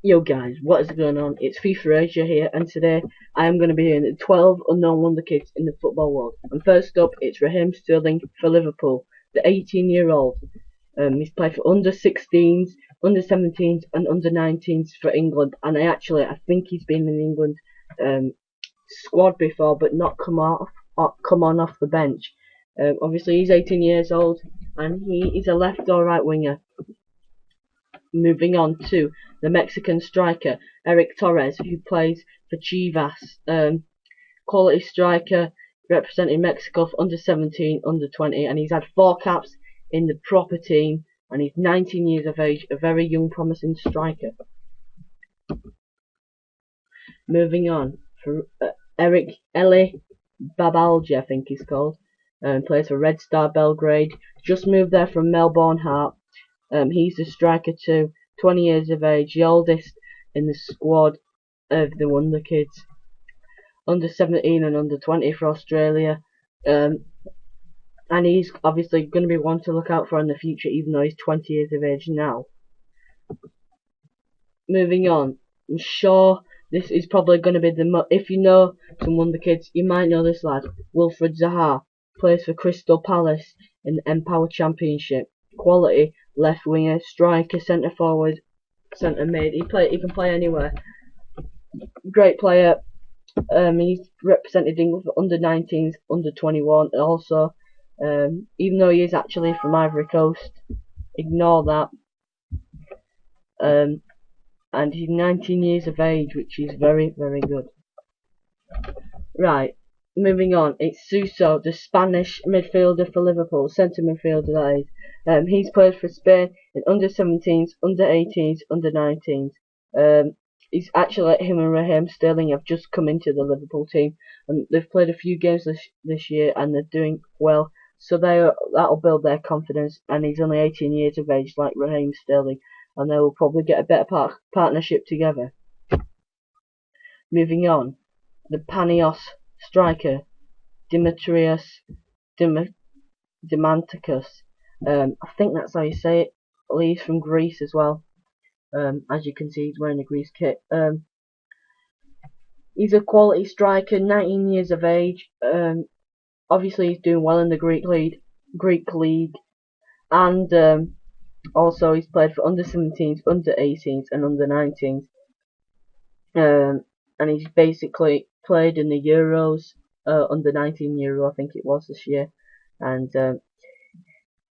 Yo guys, what is going on? It's FIFA Asia here, and today I am going to be doing the 12 unknown wonder kids in the football world. And first up, it's Raheem Sterling for Liverpool, the 18-year-old. He's played for under 16s, under 17s, and under 19s for England. And I think he's been in the England squad before, but not come on off the bench. Obviously, he's 18 years old, and he is a left or right winger. Moving on to the Mexican striker Eric Torres, who plays for Chivas. Quality striker, representing Mexico for under 17, under 20, and he's had 4 caps in the proper team. And he's 19 years of age, a very young, promising striker. Moving on for Eric Eli Babalji, I think he's called. Plays for Red Star Belgrade. Just moved there from Melbourne Heart. He's the striker too, 20 years of age, the oldest in the squad of the Wonder Kids. Under 17 and under 20 for Australia. And he's obviously going to be one to look out for in the future, even though he's 20 years of age now. Moving on, I'm sure this is probably going to be if you know some Wonder Kids, you might know this lad. Wilfred Zaha plays for Crystal Palace in the Empower Championship. Quality left winger, striker, centre forward, centre mid. He can play anywhere. Great player. He's represented England for under 19s, under 21 also. Even though he is actually from Ivory Coast, ignore that. And he's 19 years of age, which is very, very good. Right, moving on. It's Suso, the Spanish midfielder for Liverpool, centre midfielder that is. He's played for Spain in under 17s, under 18s, under 19s. He's actually, him and Raheem Sterling have just come into the Liverpool team, and they've played a few games this year, and they're doing well. So that'll build their confidence. And he's only 18 years of age, like Raheem Sterling, and they will probably get a better partnership together. Moving on, the Panios striker, Dimitrios Dimantakis. I think that's how you say it. He's from Greece as well. As you can see, he's wearing a Greece kit. He's a quality striker, 19 years of age. Obviously, he's doing well in the Greek league, and also he's played for under 17s, under 18s, and under 19s. And he's basically played in the Euros, under 19 Euro, I think it was this year, and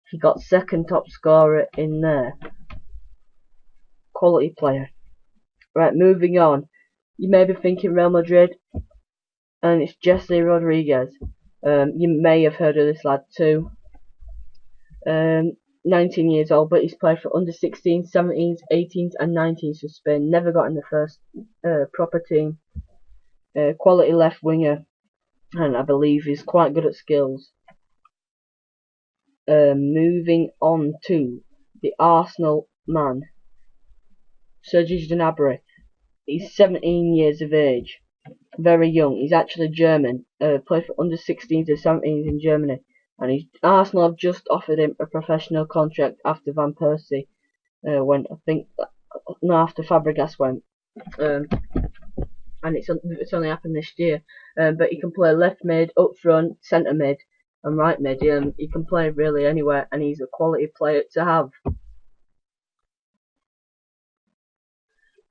he got second top scorer in there. Quality player. Right, moving on. You may be thinking Real Madrid, and it's Jesse Rodriguez. You may have heard of this lad too. 19 years old, but he's played for under 16s, 17s, 18s, and 19s for Spain. Never got in the first proper team. Quality left winger, and I believe he's quite good at skills. Moving on to the Arsenal man, Sergi Gnabry. He's 17 years of age, very young. He's actually German. Played for under 16s and 17s in Germany, and Arsenal have just offered him a professional contract after Van Persie went. I think no, after Fabregas went. And it's only happened this year. But he can play left mid, up front, centre mid, and right mid. He can play really anywhere, and he's a quality player to have.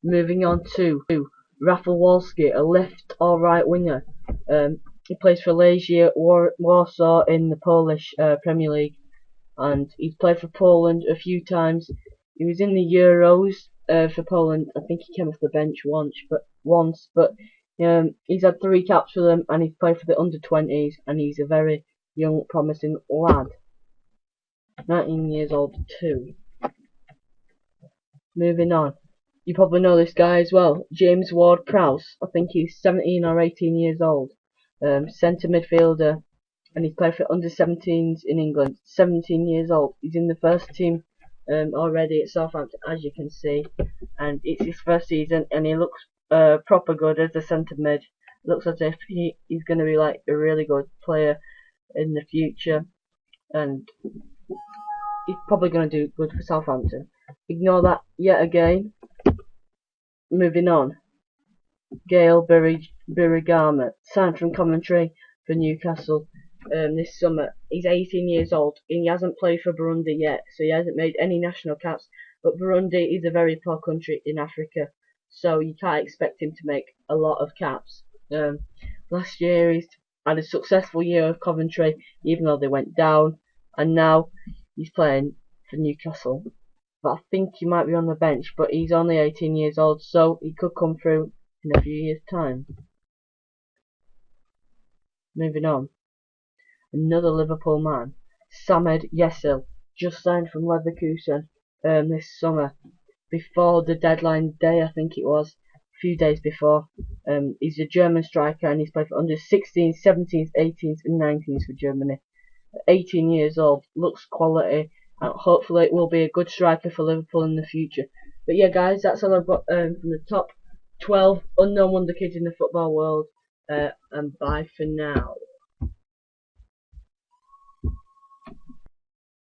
Moving on to Rafał Wolski, a left or right winger. He plays for Legia Warsaw in the Polish Premier League, and he's played for Poland a few times. He was in the Euros for Poland. I think he came off the bench once, but he's had 3 caps for them, and he's played for the under 20s, and he's a very young, promising lad. 19 years old too. Moving on. You probably know this guy as well, James Ward-Prowse. I think he's 17 or 18 years old. Centre midfielder, and he's played for under 17s in England. 17 years old. He's in the first team already at Southampton, as you can see, and it's his first season, and he looks proper good as a centre mid. Looks as if he's going to be like a really good player in the future, and he's probably going to do good for Southampton. Ignore that yet again. Moving on, Gail Birigama signed from Coventry for Newcastle this summer. He's 18 years old and he hasn't played for Burundi yet, so he hasn't made any national caps. But Burundi is a very poor country in Africa, so you can't expect him to make a lot of caps. Last year he's had a successful year with Coventry, even though they went down, and now he's playing for Newcastle. But I think he might be on the bench, but he's only 18 years old, so he could come through in a few years' time. Moving on, another Liverpool man, Samed Yesil, just signed from Leverkusen this summer, before the deadline day, I think it was, a few days before. He's a German striker and he's played for under 16s, 17s, 18s and 19s for Germany. 18 years old, looks quality, and hopefully it will be a good striker for Liverpool in the future. But yeah, guys, that's all I've got from the top 12 unknown wonder kids in the football world. And bye for now.